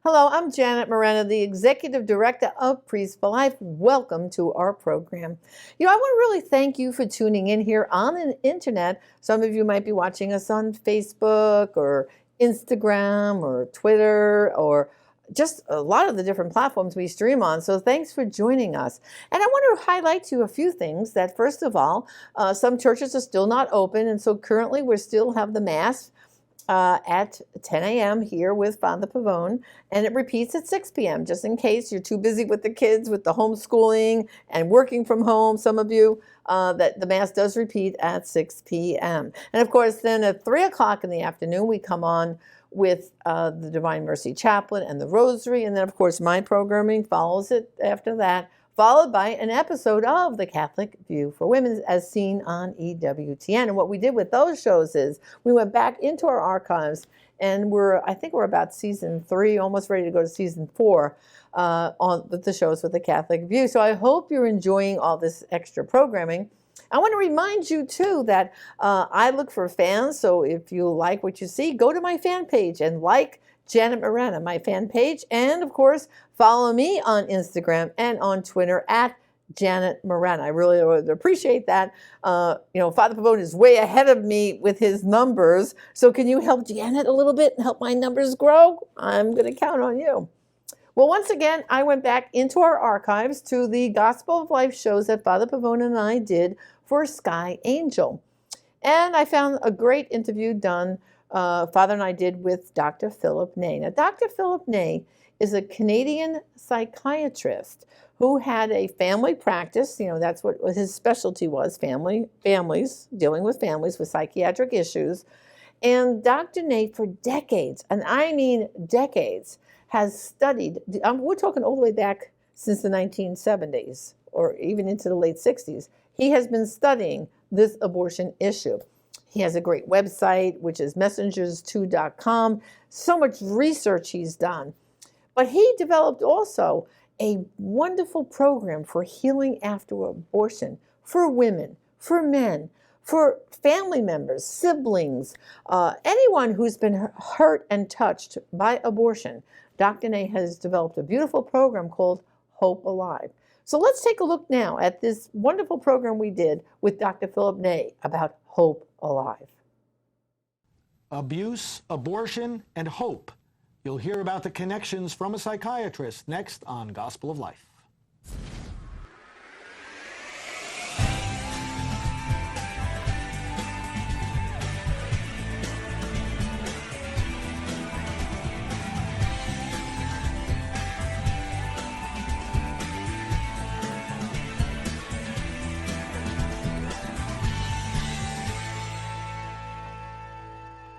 Hello, I'm Janet Morana, the Executive Director of Priests for Life. Welcome to our program. I want to really thank you for tuning in here on the internet. Some of you might be watching us on Facebook or Instagram or Twitter or just a lot of the different platforms we stream on. So thanks for joining us. And I want to highlight to you a few things that, first of all, some churches are still not open. And so currently we still have the Mass at 10 a.m. here with Father Pavone, and it repeats at 6 p.m. just in case you're too busy with the kids, with the homeschooling and working from home, some of you, that the Mass does repeat at 6 p.m. And of course, then at 3 o'clock in the afternoon, we come on with the Divine Mercy Chaplain and the Rosary, and then of course my programming follows it after that, followed by an episode of The Catholic View for Women as seen on EWTN. And what we did with those shows is we went back into our archives, and I think we're about season 3, almost ready to go to season 4 with the shows with The Catholic View. So I hope you're enjoying all this extra programming. I want to remind you, too, that I look for fans. So if you like what you see, go to my fan page and like Janet Morana, my fan page. And, of course, follow me on Instagram and on Twitter at Janet Morana. I really would appreciate that. Father Pavone is way ahead of me with his numbers. So can you help Janet a little bit and help my numbers grow? I'm going to count on you. Well, once again, I went back into our archives to the Gospel of Life shows that Father Pavone and I did for Sky Angel. And I found a great interview done, Father and I did with Dr. Philip Ney. Now, Dr. Philip Ney is a Canadian psychiatrist who had a family practice. That's what his specialty was, families, dealing with families with psychiatric issues. And Dr. Ney, for decades, and I mean decades, has studied, we're talking all the way back since the 1970s or even into the late 60s. He has been studying this abortion issue. He has a great website, which is messengers2.com. So much research he's done. But he developed also a wonderful program for healing after abortion for women, for men, for family members, siblings, anyone who's been hurt and touched by abortion. Dr. Ney has developed a beautiful program called Hope Alive. So let's take a look now at this wonderful program we did with Dr. Philip Ney about Hope Alive. Abuse, abortion, and hope. You'll hear about the connections from a psychiatrist next on Gospel of Life.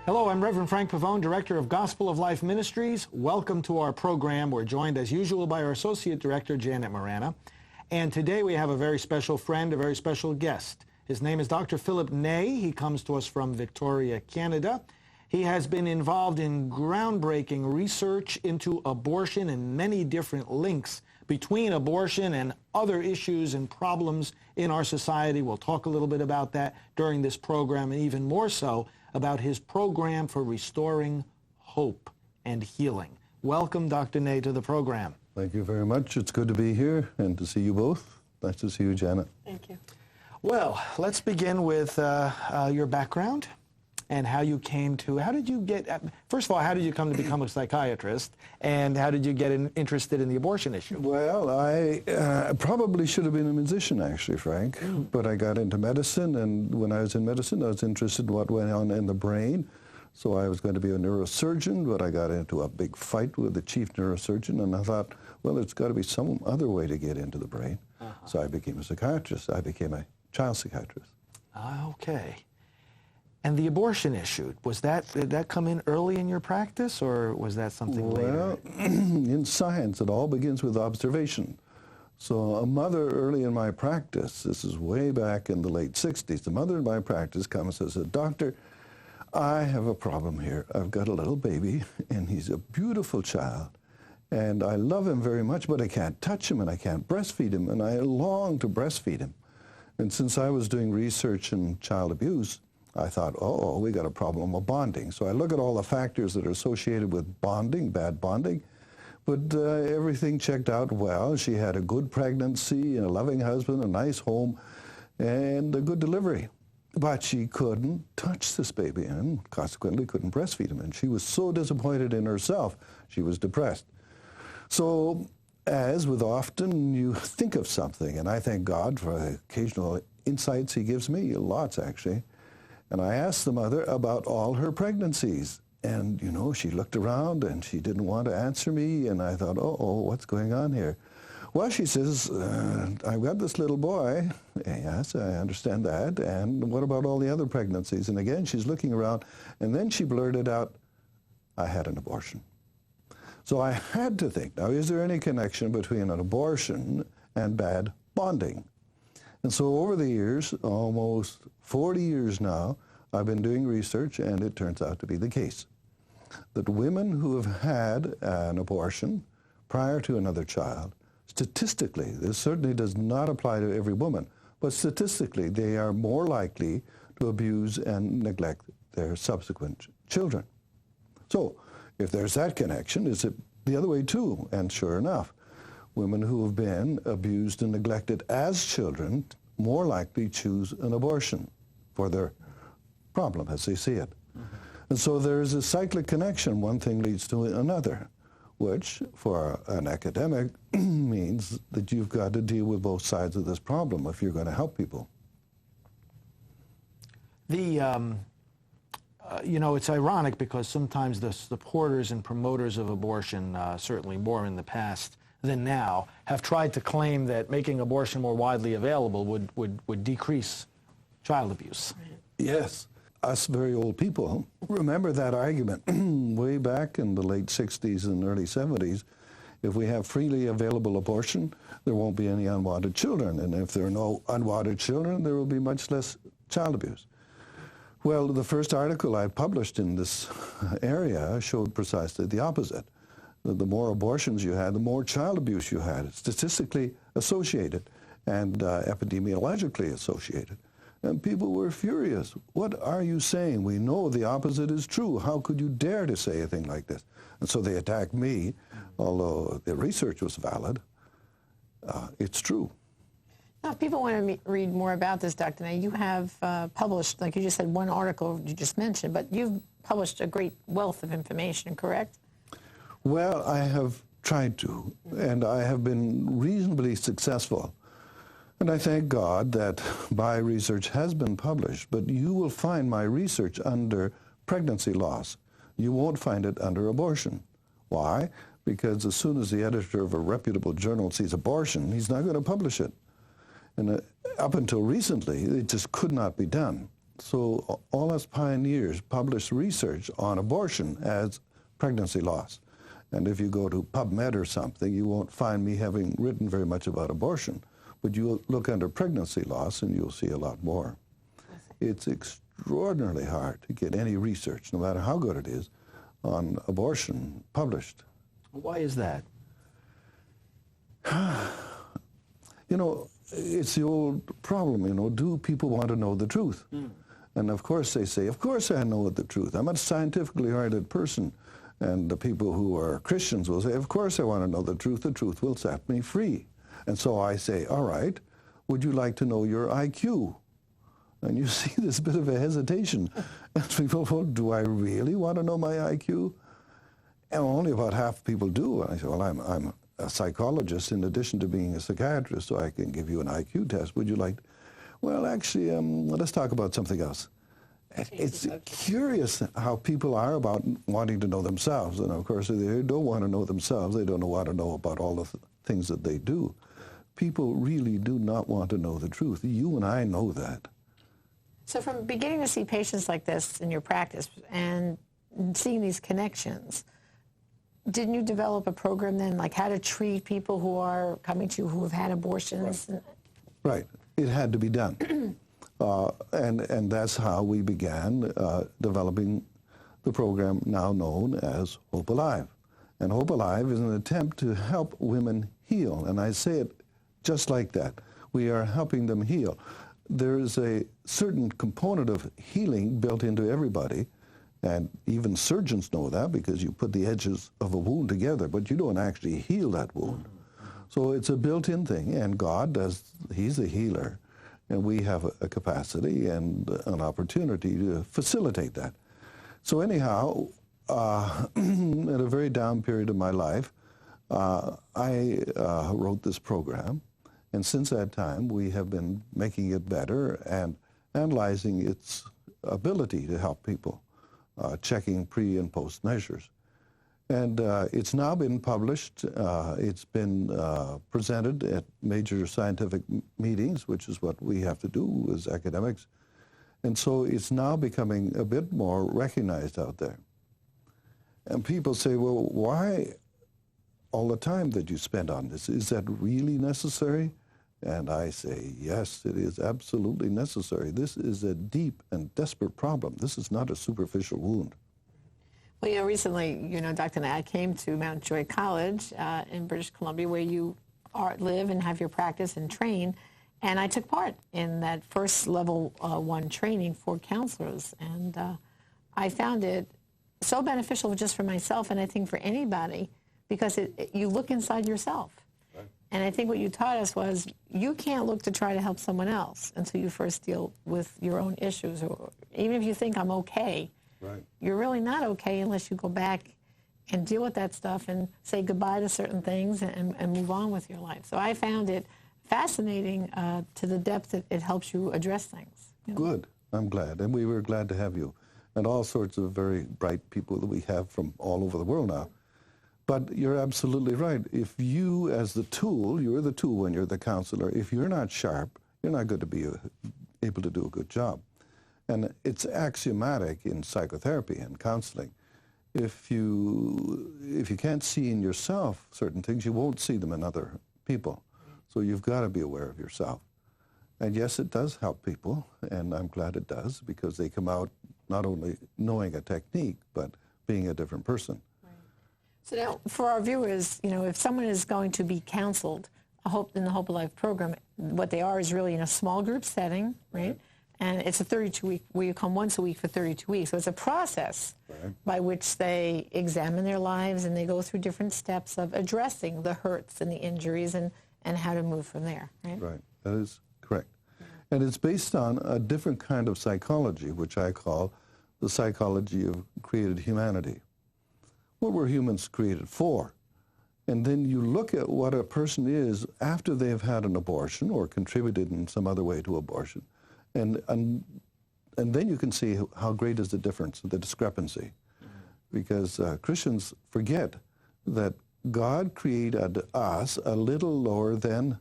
Hello, I'm Reverend Frank Pavone, Director of Gospel of Life Ministries. Welcome to our program. We're joined, as usual, by our Associate Director, Janet Morana. And today we have a very special friend, a very special guest. His name is Dr. Philip Ney. He comes to us from Victoria, Canada. He has been involved in groundbreaking research into abortion and many different links between abortion and other issues and problems in our society. We'll talk a little bit about that during this program, and even more so about his program for restoring hope and healing. Welcome, Dr. Ney, to the program. Thank you very much. It's good to be here and to see you both. Nice to see you, Janet. Thank you. Well, let's begin with your background and how you came to, first of all, how did you come to become a psychiatrist, and how did you get interested in the abortion issue? Well, I probably should have been a musician, actually, Frank, but I got into medicine, and when I was in medicine, I was interested in what went on in the brain. So I was going to be a neurosurgeon, but I got into a big fight with the chief neurosurgeon, and I thought, well, there's got to be some other way to get into the brain. So I became a psychiatrist. I became a child psychiatrist. Okay. And the abortion issue, did that come in early in your practice, or was that something later? Well, in science, it all begins with observation. So a mother early in my practice, this is way back in the late 60s, the mother in my practice comes and says, "Doctor, I have a problem here. I've got a little baby, and he's a beautiful child, and I love him very much, but I can't touch him, and I can't breastfeed him, and I long to breastfeed him." And since I was doing research in child abuse, I thought, oh, we got a problem of bonding. So I look at all the factors that are associated with bonding, bad bonding, But everything checked out well. She had a good pregnancy, a loving husband, a nice home, and a good delivery. But she couldn't touch this baby and consequently couldn't breastfeed him. And she was so disappointed in herself, she was depressed. So as with often, you think of something, and I thank God for the occasional insights he gives me, lots actually. And I asked the mother about all her pregnancies. And, you know, she looked around and she didn't want to answer me. And I thought, uh-oh, what's going on here? Well, she says, I've got this little boy. Yes, I understand that. And what about all the other pregnancies? And again, she's looking around. And then she blurted out, I had an abortion. So I had to think, now, is there any connection between an abortion and bad bonding? And so over the years, almost 40 years now, I've been doing research, and it turns out to be the case that women who have had an abortion prior to another child, statistically, this certainly does not apply to every woman, but statistically, they are more likely to abuse and neglect their subsequent children. So if there's that connection, is it the other way too? And sure enough, women who have been abused and neglected as children more likely choose an abortion for their problem as they see it. Mm-hmm. And so there's a cyclic connection. One thing leads to another, which for an academic means that you've got to deal with both sides of this problem if you're going to help people. The you know, it's ironic because sometimes the supporters and promoters of abortion, certainly more in the past than now, have tried to claim that making abortion more widely available would decrease child abuse. Yes. Us very old people remember that argument way back in the late 60s and early 70s. If we have freely available abortion, there won't be any unwanted children. And if there are no unwanted children, there will be much less child abuse. Well, the first article I published in this area showed precisely the opposite. The more abortions you had, the more child abuse you had, statistically associated and epidemiologically associated. And people were furious. What are you saying? We know the opposite is true. How could you dare to say a thing like this? And so they attacked me, although the research was valid. It's true. Now, if people want to read more about this, Dr. Nay, you have published, like you just said, one article you just mentioned, but you've published a great wealth of information, correct? Well, I have tried to, and I have been reasonably successful. And I thank God that my research has been published, but you will find my research under pregnancy loss. You won't find it under abortion. Why? Because as soon as the editor of a reputable journal sees abortion, he's not going to publish it. And up until recently, it just could not be done. So all us pioneers published research on abortion as pregnancy loss. And if you go to PubMed or something, you won't find me having written very much about abortion. But you look under pregnancy loss and you'll see a lot more. It's extraordinarily hard to get any research, no matter how good it is, on abortion published. Why is that? You know, it's the old problem, you know, do people want to know the truth? And of course they say, of course I know the truth. I'm a scientifically oriented person. And the people who are Christians will say, of course I want to know the truth will set me free. And so I say, all right, would you like to know your IQ? And you see this bit of a hesitation. And people, well, do I really want to know my IQ? And only about half people do. And I say, well, I'm a psychologist in addition to being a psychiatrist, so I can give you an IQ test. Would you like? Well, actually, let's talk about something else. It's curious how people are about wanting to know themselves. And of course, if they don't want to know themselves, they don't want to know about all the things that they do. People really do not want to know the truth. You and I know that. So from beginning to see patients like this in your practice and seeing these connections, didn't you develop a program then, like how to treat people who are coming to you who have had abortions? Right. It had to be done. And that's how we began developing the program now known as Hope Alive. And Hope Alive is an attempt to help women heal. And I say it just like that. We are helping them heal. There is a certain component of healing built into everybody, And even surgeons know that, because you put the edges of a wound together, but you don't actually heal that wound. So it's a built-in thing, and God does, he's a healer. And we have a capacity and an opportunity to facilitate that. So anyhow, in a very down period of my life, I wrote this program. And since that time, we have been making it better and analyzing its ability to help people, checking pre and post measures. And it's now been published. It's been presented at major scientific meetings, which is what we have to do as academics. And so it's now becoming a bit more recognized out there. And people say, well, why all the time that you spend on this? Is that really necessary? And I say, yes, it is absolutely necessary. This is a deep and desperate problem. This is not a superficial wound. Well, you know, recently, you know, Dr. and I came to Mount Joy College in British Columbia, where you live and have your practice and train. And I took part in that first level 1 training for counselors. And I found it so beneficial just for myself, and I think for anybody, because you look inside yourself. Right. And I think what you taught us was you can't look to try to help someone else until you first deal with your own issues. Or even if you think I'm okay, right, you're really not okay unless you go back and deal with that stuff and say goodbye to certain things and move on with your life. So I found it fascinating to the depth that it helps you address things. You know? Good. I'm glad. And we were glad to have you. And all sorts of very bright people that we have from all over the world now. But you're absolutely right. If you, as the tool, you're the tool when you're the counselor, if you're not sharp, you're not going to be able to do a good job. And it's axiomatic in psychotherapy and counseling. If you can't see in yourself certain things, you won't see them in other people. So you've got to be aware of yourself. And yes, it does help people, and I'm glad it does, because they come out not only knowing a technique, but being a different person. Right. So now, for our viewers, you know, if someone is going to be counseled, in the Hope of Life program, what they are is really in a small group setting, right? And it's a 32-week, where you come once a week for 32 weeks. So it's a process by which they examine their lives, and they go through different steps of addressing the hurts and the injuries and how to move from there, right? Right, that is correct. Yeah. And it's based on a different kind of psychology, which I call the psychology of created humanity. What were humans created for? And then you look at what a person is after they've had an abortion or contributed in some other way to abortion. And then you can see how great is the difference, the discrepancy. Because Christians forget that God created us a little lower than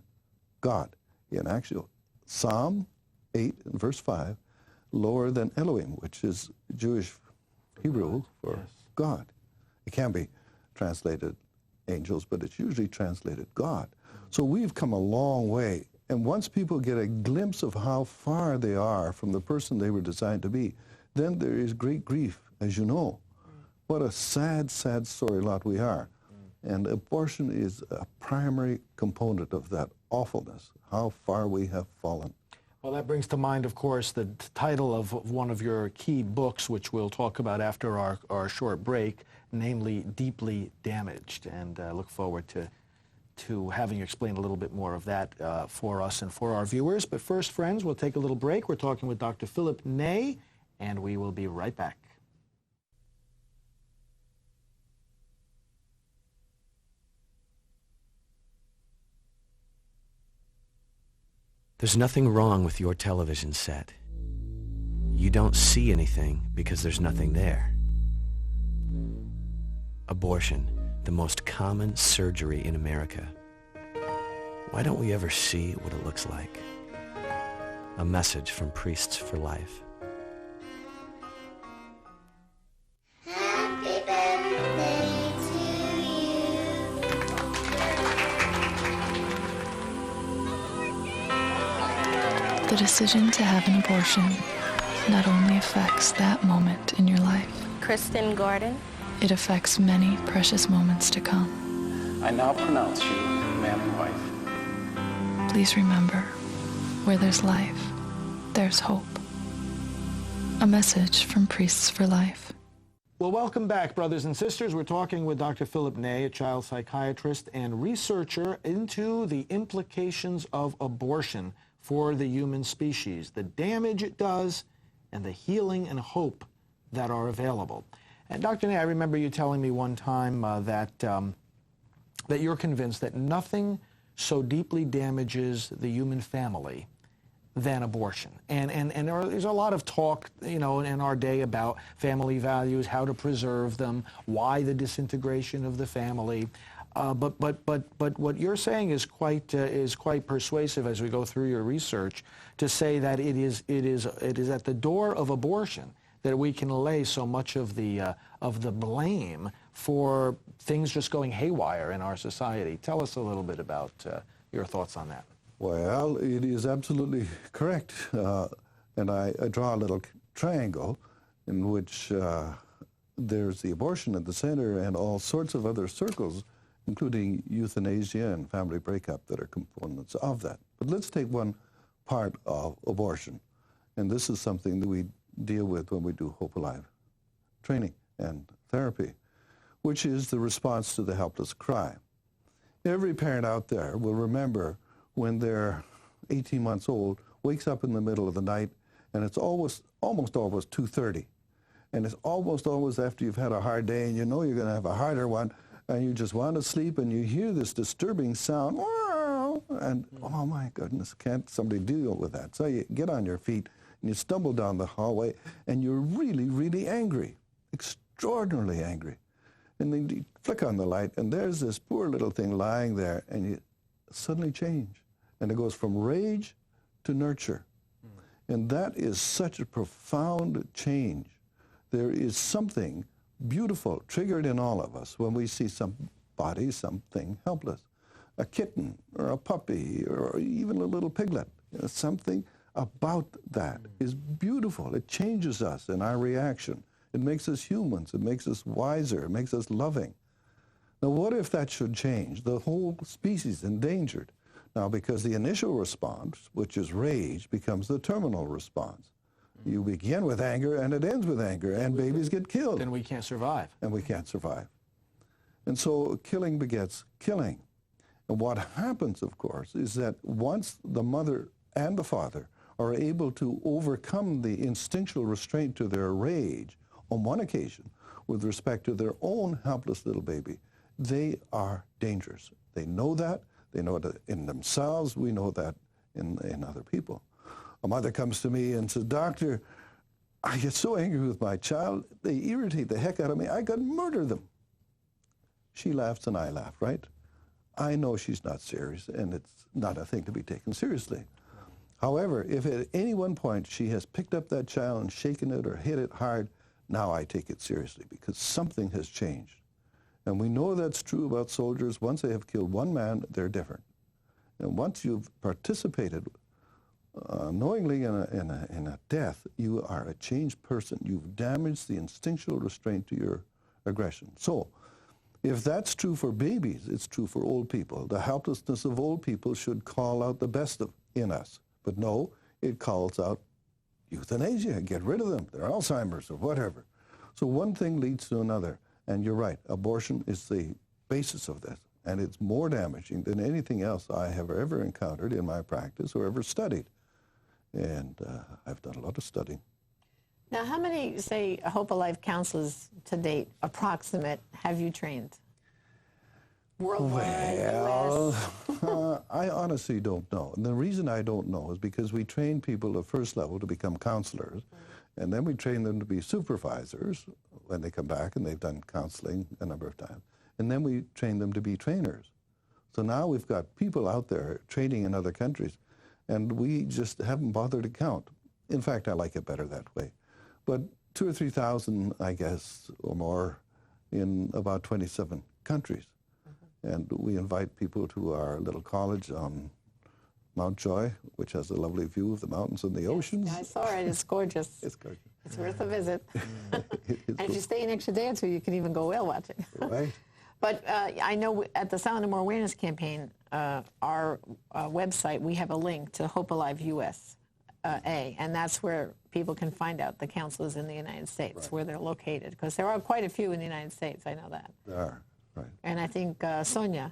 God. In actual Psalm 8, verse 5, lower than Elohim, which is Jewish Hebrew for God. It can be translated angels, but it's usually translated God. So we've come a long way. And once people get a glimpse of how far they are from the person they were designed to be, then there is great grief, as you know. What a sad, sad story lot we are. And abortion is a primary component of that awfulness, how far we have fallen. Well, that brings to mind, of course, the title of one of your key books, which we'll talk about after our short break, namely Deeply Damaged. And I look forward to having you explain a little bit more of that for us and for our viewers. But first, friends, we'll take a little break. We're talking with Dr. Philip Ney, and we will be right back. There's nothing wrong with your television set. You don't see anything because there's nothing there. Abortion, the most common surgery in America. Why don't we ever see what it looks like? A message from Priests for Life. Happy birthday to you. The decision to have an abortion not only affects that moment in your life, Kristen Gordon. it affects many precious moments to come. I now pronounce you man and wife. Please remember, where there's life, there's hope. A message from Priests for Life. Well, welcome back, brothers and sisters. We're talking with Dr. Philip Ney, a child psychiatrist and researcher into the implications of abortion for the human species, the damage it does, and the healing and hope that are available. And Dr. Ney, I remember you telling me one time that you're convinced that nothing so deeply damages the human family than abortion. And there's a lot of talk, you know, in our day about family values, how to preserve them, why the disintegration of the family. But what you're saying is quite persuasive as we go through your research to say that it is at the door of abortion that we can lay so much of the blame for things just going haywire in our society. Tell us a little bit about your thoughts on that. Well, it is absolutely correct. And I draw a little triangle in which there's the abortion at the center and all sorts of other circles, including euthanasia and family breakup, that are components of that. But let's take one part of abortion. And this is something that we deal with when we do Hope Alive training and therapy, which is the response to the helpless cry. Every parent out there will remember when they're 18 months old, wakes up in the middle of the night, and it's almost always 2:30. And it's almost always after you've had a hard day and you know you're going to have a harder one, and you just want to sleep, and you hear this disturbing sound, and oh my goodness, can't somebody deal with that? So you get on your feet, and you stumble down the hallway, and you're really, really angry, extraordinarily angry. And then you flick on the light, and there's this poor little thing lying there, and you suddenly change. And it goes from rage to nurture. And that is such a profound change. There is something beautiful triggered in all of us when we see somebody, something helpless. A kitten or a puppy or even a little piglet. You know, something about that is beautiful. It changes us in our reaction. It makes us humans. It makes us wiser. It makes us loving. Now, what if that should change? The whole species endangered. Now, because the initial response, which is rage, becomes the terminal response. You begin with anger, and it ends with anger, and babies get killed. Then we can't survive. And we can't survive. And so killing begets killing. And what happens, of course, is that once the mother and the father are able to overcome the instinctual restraint to their rage, on one occasion, with respect to their own helpless little baby, they are dangerous. They know that. They know that in themselves. We know that in other people. A mother comes to me and says, "Doctor, I get so angry with my child. They irritate the heck out of me. I could murder them." She laughs and I laugh, right? I know she's not serious, and it's not a thing to be taken seriously. However, if at any one point she has picked up that child and shaken it or hit it hard, now I take it seriously because something has changed. And we know that's true about soldiers. Once they have killed one man, they're different. And once you've participated knowingly in a death, you are a changed person. You've damaged the instinctual restraint to your aggression. So, if that's true for babies, it's true for old people. The helplessness of old people should call out the best in us. But no, it calls out euthanasia. Get rid of them. They're Alzheimer's or whatever. So one thing leads to another. And you're right, abortion is the basis of this. And it's more damaging than anything else I have ever encountered in my practice or ever studied. And I've done a lot of studying. Now, how many, say, Hope Alive counselors to date, approximate, have you trained? Worldwide, Well, I honestly don't know. And the reason I don't know is because we train people at first level to become counselors, and then we train them to be supervisors when they come back and they've done counseling a number of times. And then we train them to be trainers. So now we've got people out there training in other countries, and we just haven't bothered to count. In fact, I like it better that way. But 2,000 or 3,000, I guess, or more, in about 27 countries. And we invite people to our little college on Mount Joy, which has a lovely view of the mountains and the oceans. I saw it. It's gorgeous. It's gorgeous. It's worth a visit. And if you stay an extra day or two, you can even go whale watching. Right. But I know at the Silent No More Awareness campaign, our website, we have a link to Hope Alive US. and that's where people can find out the counselors in the United States, where they're located, because there are quite a few in the United States, I know that. There are, right. And I think Sonia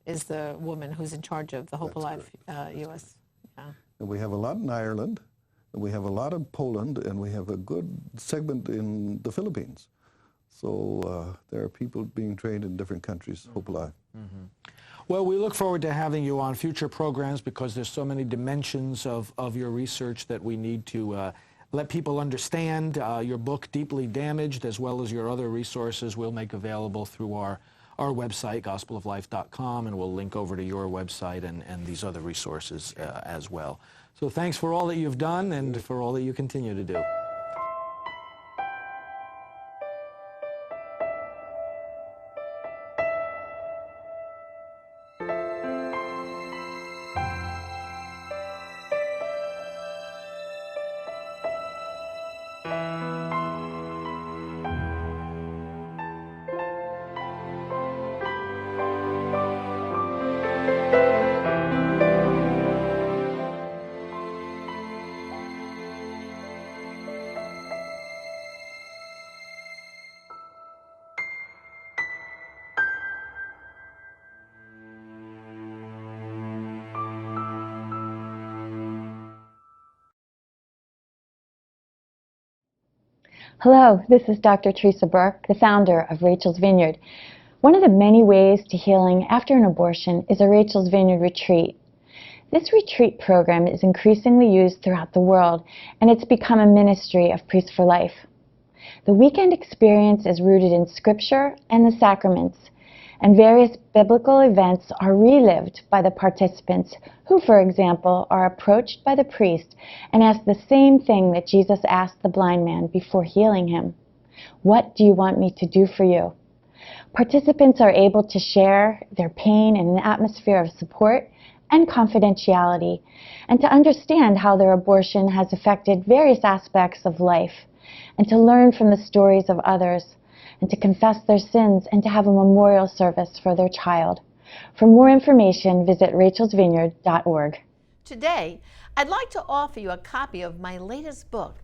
is the woman who's in charge of the Hope Alive U.S. Yeah. And we have a lot in Ireland, and we have a lot in Poland, and we have a good segment in the Philippines. So there are people being trained in different countries, Hope Alive. Mm-hmm. Well, we look forward to having you on future programs because there's so many dimensions of your research that we need to let people understand. Your book, Deeply Damaged, as well as your other resources, we'll make available through our website, gospeloflife.com, and we'll link over to your website and these other resources as well. So thanks for all that you've done and for all that you continue to do. Hello, this is Dr. Teresa Burke, the founder of Rachel's Vineyard. One of the many ways to healing after an abortion is a Rachel's Vineyard retreat. This retreat program is increasingly used throughout the world, and it's become a ministry of Priests for Life. The weekend experience is rooted in Scripture and the sacraments, and various biblical events are relived by the participants who, for example, are approached by the priest and ask the same thing that Jesus asked the blind man before healing him. What do you want me to do for you? Participants are able to share their pain in an atmosphere of support and confidentiality, and to understand how their abortion has affected various aspects of life, and to learn from the stories of others, and to confess their sins, and to have a memorial service for their child. For more information, visit rachelsvineyard.org. Today, I'd like to offer you a copy of my latest book,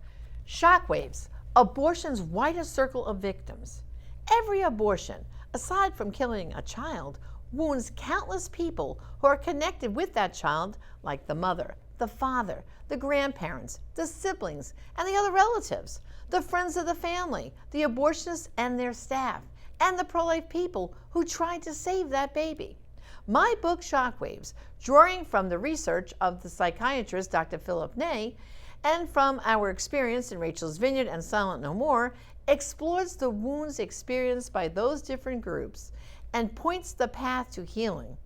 Shockwaves, Abortion's Widest Circle of Victims. Every abortion, aside from killing a child, wounds countless people who are connected with that child, like the mother, the father, the grandparents, the siblings, and the other relatives, the friends of the family, the abortionists and their staff, and the pro-life people who tried to save that baby. My book, Shockwaves, drawing from the research of the psychiatrist Dr. Philip Ney and from our experience in Rachel's Vineyard and Silent No More, explores the wounds experienced by those different groups and points the path to healing.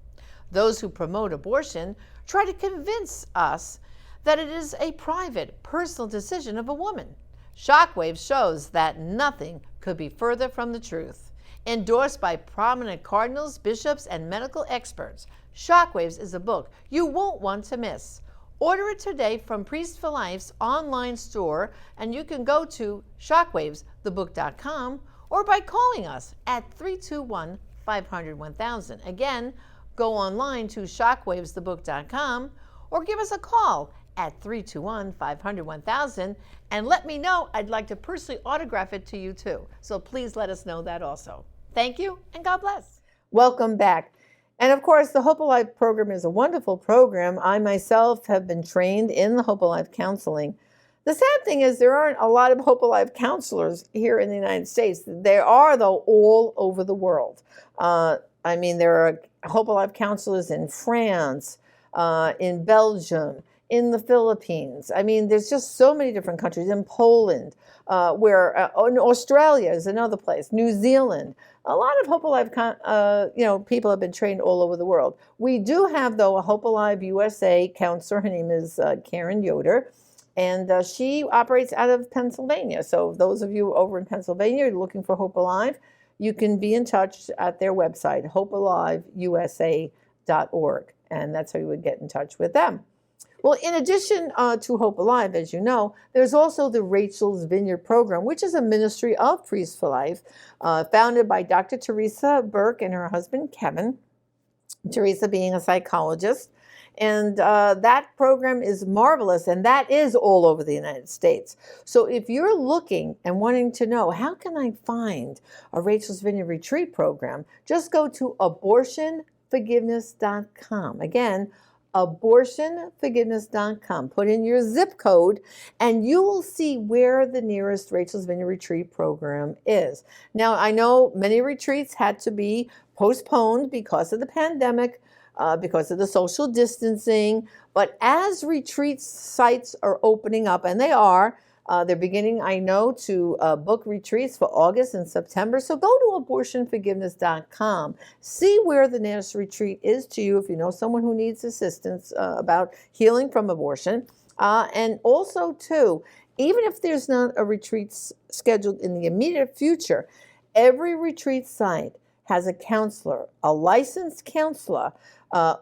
Those who promote abortion try to convince us that it is a private, personal decision of a woman. Shockwaves shows that nothing could be further from the truth. Endorsed by prominent cardinals, bishops, and medical experts, Shockwaves is a book you won't want to miss. Order it today from Priests for Life's online store, and you can go to shockwavesthebook.com or by calling us at 321-500-1000. Again, go online to shockwavesthebook.com or give us a call at 321-500-1000 and let me know. I'd like to personally autograph it to you too. So please let us know that also. Thank you and God bless. Welcome back. And of course, the Hope Alive program is a wonderful program. I myself have been trained in the Hope Alive counseling. The sad thing is there aren't a lot of Hope Alive counselors here in the United States. There are, though, all over the world. There are Hope Alive counselors in France, in Belgium, in the Philippines. There's just so many different countries. In Poland, in Australia is another place. New Zealand. A lot of Hope Alive, people have been trained all over the world. We do have, though, a Hope Alive USA counselor. Her name is Karen Yoder, and she operates out of Pennsylvania. So those of you over in Pennsylvania looking for Hope Alive, you can be in touch at their website, hopealiveusa.org, and that's how you would get in touch with them. Well, in addition to Hope Alive, as you know, there's also the Rachel's Vineyard program, which is a ministry of Priests for Life, founded by Dr. Teresa Burke and her husband, Kevin. Teresa being a psychologist. And that program is marvelous, and that is all over the United States. So if you're looking and wanting to know, how can I find a Rachel's Vineyard Retreat program, just go to abortionforgiveness.com. Again, abortionforgiveness.com. Put in your zip code, and you will see where the nearest Rachel's Vineyard Retreat program is. Now, I know many retreats had to be postponed because of the pandemic, because of the social distancing. But as retreat sites are opening up, and they are, they're beginning, I know, to book retreats for August and September. So go to abortionforgiveness.com. See where the nearest retreat is to you if you know someone who needs assistance about healing from abortion. And also, too, even if there's not a retreat scheduled in the immediate future, every retreat site has a counselor, a licensed counselor,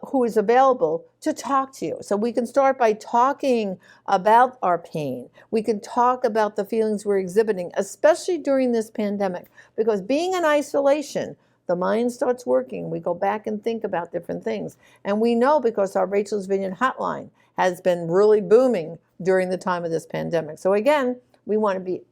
who is available to talk to you. So we can start by talking about our pain. We can talk about the feelings we're exhibiting, especially during this pandemic, because being in isolation, the mind starts working. We go back and think about different things. And we know, because our Rachel's Vineyard hotline has been really booming during the time of this pandemic. So again, we want to be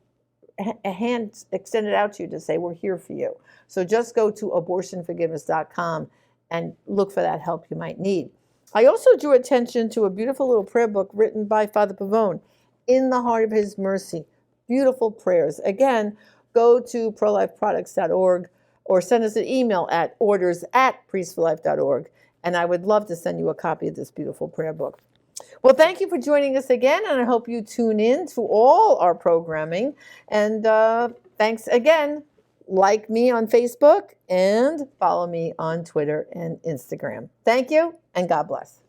a hand extended out to you to say, we're here for you. So just go to abortionforgiveness.com and look for that help you might need. I also drew attention to a beautiful little prayer book written by Father Pavone, In the Heart of His Mercy. Beautiful prayers. Again, go to prolifeproducts.org or send us an email at orders@priestforlife.org, and I would love to send you a copy of this beautiful prayer book. Well, thank you for joining us again, and I hope you tune in to all our programming. And thanks again. Like me on Facebook and follow me on Twitter and Instagram. Thank you, and God bless.